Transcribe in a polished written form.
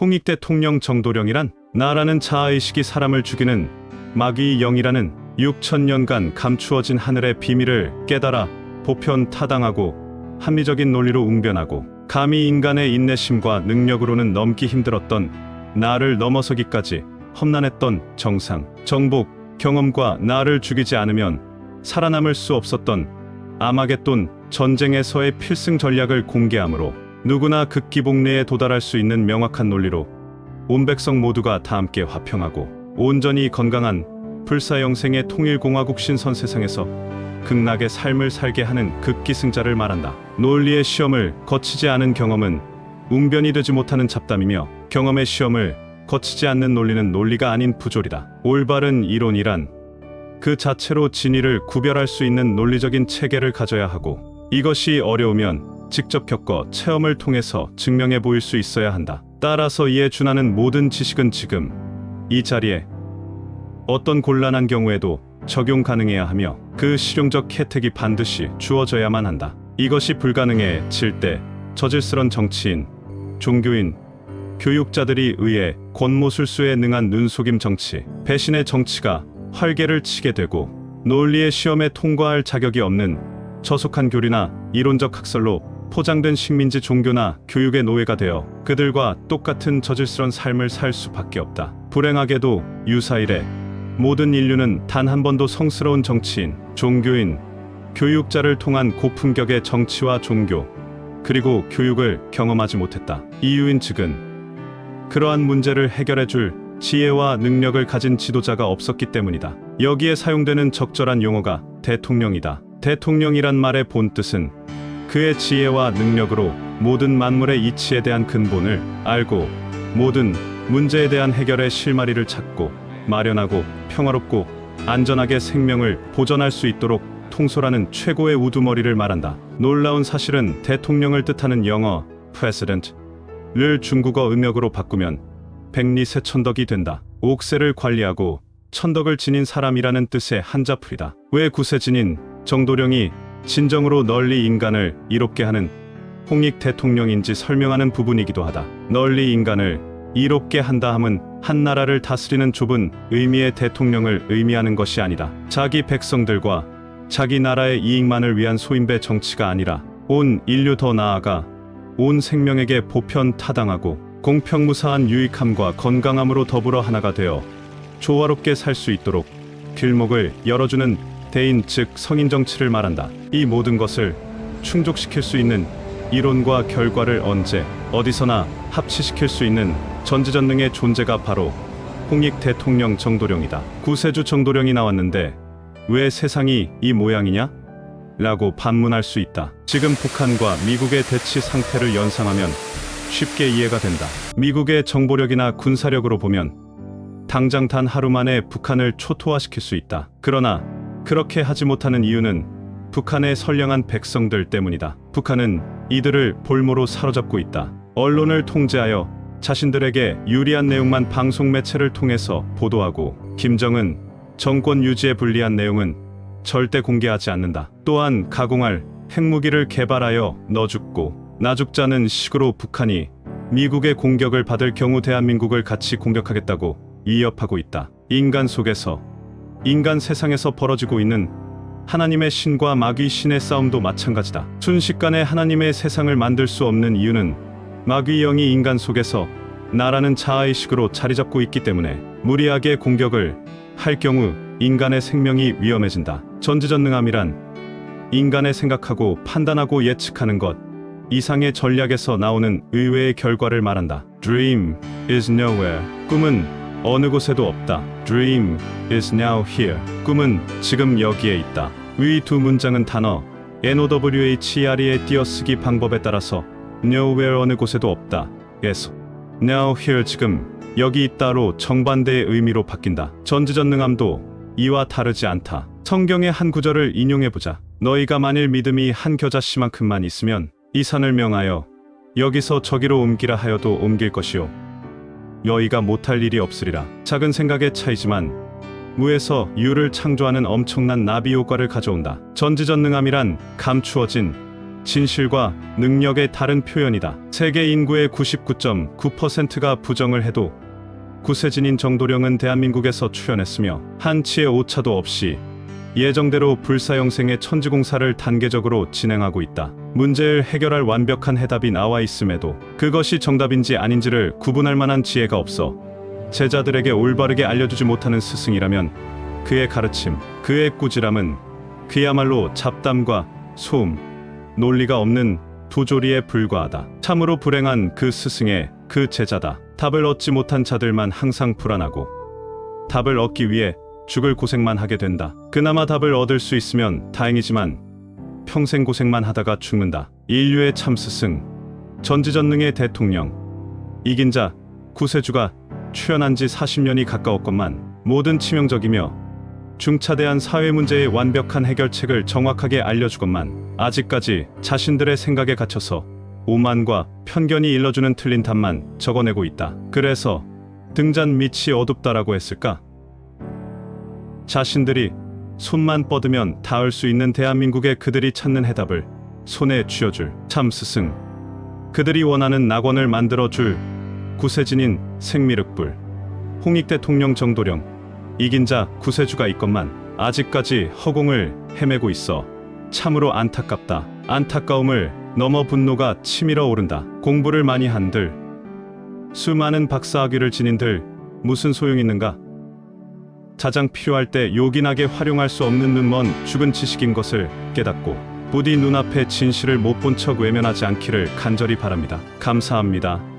홍익 대통령 정도령이란 나라는 자아의식이 사람을 죽이는 마귀의 영이라는 6천년간 감추어진 하늘의 비밀을 깨달아 보편 타당하고 합리적인 논리로 웅변하고 감히 인간의 인내심과 능력으로는 넘기 힘들었던 나를 넘어서기까지 험난했던 정상, 정복, 경험과 나를 죽이지 않으면 살아남을 수 없었던 아마겟돈 전쟁에서의 필승 전략을 공개하므로 누구나 극기복리에 도달할 수 있는 명확한 논리로 온 백성 모두가 다 함께 화평하고 온전히 건강한 불사영생의 통일공화국 신선 세상에서 극락의 삶을 살게 하는 극기승자를 말한다. 논리의 시험을 거치지 않은 경험은 웅변이 되지 못하는 잡담이며 경험의 시험을 거치지 않는 논리는 논리가 아닌 부조리다. 올바른 이론이란 그 자체로 진위를 구별할 수 있는 논리적인 체계를 가져야 하고 이것이 어려우면 직접 겪어 체험을 통해서 증명해 보일 수 있어야 한다. 따라서 이에 준하는 모든 지식은 지금 이 자리에 어떤 곤란한 경우에도 적용 가능해야 하며 그 실용적 혜택이 반드시 주어져야만 한다. 이것이 불가능해질 때 저질스런 정치인, 종교인, 교육자들이 의해 권모술수에 능한 눈속임 정치, 배신의 정치가 활개를 치게 되고 논리의 시험에 통과할 자격이 없는 저속한 교리나 이론적 학설로 포장된 식민지 종교나 교육의 노예가 되어 그들과 똑같은 저질스런 삶을 살 수밖에 없다. 불행하게도 유사일에 모든 인류는 단 한 번도 성스러운 정치인, 종교인, 교육자를 통한 고품격의 정치와 종교, 그리고 교육을 경험하지 못했다. 이유인즉은 그러한 문제를 해결해줄 지혜와 능력을 가진 지도자가 없었기 때문이다. 여기에 사용되는 적절한 용어가 대통령이다. 대통령이란 말의 본뜻은 그의 지혜와 능력으로 모든 만물의 이치에 대한 근본을 알고 모든 문제에 대한 해결의 실마리를 찾고 마련하고 평화롭고 안전하게 생명을 보존할 수 있도록 통솔하는 최고의 우두머리를 말한다. 놀라운 사실은 대통령을 뜻하는 영어 president를 중국어 음역으로 바꾸면 백리세천덕이 된다. 옥새를 관리하고 천덕을 지닌 사람이라는 뜻의 한자풀이다. 왜 구세진인 정도령이 진정으로 널리 인간을 이롭게 하는 홍익 대통령인지 설명하는 부분이기도 하다. 널리 인간을 이롭게 한다 함은 한 나라를 다스리는 좁은 의미의 대통령을 의미하는 것이 아니다. 자기 백성들과 자기 나라의 이익만을 위한 소인배 정치가 아니라 온 인류 더 나아가 온 생명에게 보편 타당하고 공평무사한 유익함과 건강함으로 더불어 하나가 되어 조화롭게 살 수 있도록 길목을 열어주는 대인 즉 성인 정치를 말한다. 이 모든 것을 충족시킬 수 있는 이론과 결과를 언제 어디서나 합치시킬 수 있는 전지전능의 존재가 바로 홍익 대통령 정도령이다. 구세주 정도령이 나왔는데 왜 세상이 이 모양이냐? 라고 반문할 수 있다. 지금 북한과 미국의 대치 상태를 연상하면 쉽게 이해가 된다. 미국의 정보력이나 군사력으로 보면 당장 단 하루 만에 북한을 초토화시킬 수 있다. 그러나 그렇게 하지 못하는 이유는 북한의 선량한 백성들 때문이다. 북한은 이들을 볼모로 사로잡고 있다. 언론을 통제하여 자신들에게 유리한 내용만 방송 매체를 통해서 보도하고 김정은 정권 유지에 불리한 내용은 절대 공개하지 않는다. 또한 가공할 핵무기를 개발하여 너 죽고 나 죽자는 식으로 북한이 미국의 공격을 받을 경우 대한민국을 같이 공격하겠다고 위협하고 있다. 인간 속에서 인간 세상에서 벌어지고 있는 하나님의 신과 마귀 신의 싸움도 마찬가지다. 순식간에 하나님의 세상을 만들 수 없는 이유는 마귀 영이 인간 속에서 나라는 자아의식으로 자리잡고 있기 때문에 무리하게 공격을 할 경우 인간의 생명이 위험해진다. 전지전능함이란 인간의 생각하고 판단하고 예측하는 것 이상의 전략에서 나오는 의외의 결과를 말한다. Dream is nowhere. 꿈은 어느 곳에도 없다. Dream is now here. 꿈은 지금 여기에 있다. 위 두 문장은 단어 NOWHERE의 띄어쓰기 방법에 따라서 nowhere 어느 곳에도 없다 에서 now here 지금 여기 있다로 정반대의 의미로 바뀐다. 전지전능함도 이와 다르지 않다. 성경의 한 구절을 인용해보자. 너희가 만일 믿음이 한 겨자씨만큼만 있으면 이 산을 명하여 여기서 저기로 옮기라 하여도 옮길 것이요 너희가 못할 일이 없으리라. 작은 생각의 차이지만 무에서 유를 창조하는 엄청난 나비 효과를 가져온다. 전지전능함이란 감추어진 진실과 능력의 다른 표현이다. 세계 인구의 99.9%가 부정을 해도 구세진인 정도령은 대한민국에서 출연했으며 한치의 오차도 없이 예정대로 불사형생의 천지공사를 단계적으로 진행하고 있다. 문제를 해결할 완벽한 해답이 나와 있음에도 그것이 정답인지 아닌지를 구분할 만한 지혜가 없어 제자들에게 올바르게 알려주지 못하는 스승이라면 그의 가르침, 그의 꾸지람은 그야말로 잡담과 소음, 논리가 없는 부조리에 불과하다. 참으로 불행한 그 스승의 그 제자다. 답을 얻지 못한 자들만 항상 불안하고 답을 얻기 위해 죽을 고생만 하게 된다. 그나마 답을 얻을 수 있으면 다행이지만 평생 고생만 하다가 죽는다. 인류의 참 스승, 전지전능의 대통령, 이긴 자 구세주가 출연한 지 40년이 가까웠건만 모든 치명적이며 중차대한 사회 문제의 완벽한 해결책을 정확하게 알려주건만 아직까지 자신들의 생각에 갇혀서 오만과 편견이 일러주는 틀린 답만 적어내고 있다. 그래서 등잔 밑이 어둡다라고 했을까? 자신들이 손만 뻗으면 닿을 수 있는 대한민국의 그들이 찾는 해답을 손에 쥐어줄 참 스승, 그들이 원하는 낙원을 만들어줄 구세진인 생미륵불, 홍익 대통령 정도령, 이긴 자 구세주가 있건만 아직까지 허공을 헤매고 있어 참으로 안타깝다. 안타까움을 넘어 분노가 치밀어 오른다. 공부를 많이 한들, 수많은 박사학위를 지닌들 무슨 소용있는가? 가장 필요할 때 요긴하게 활용할 수 없는 눈먼 죽은 지식인 것을 깨닫고 부디 눈앞의 진실을 못 본 척 외면하지 않기를 간절히 바랍니다. 감사합니다.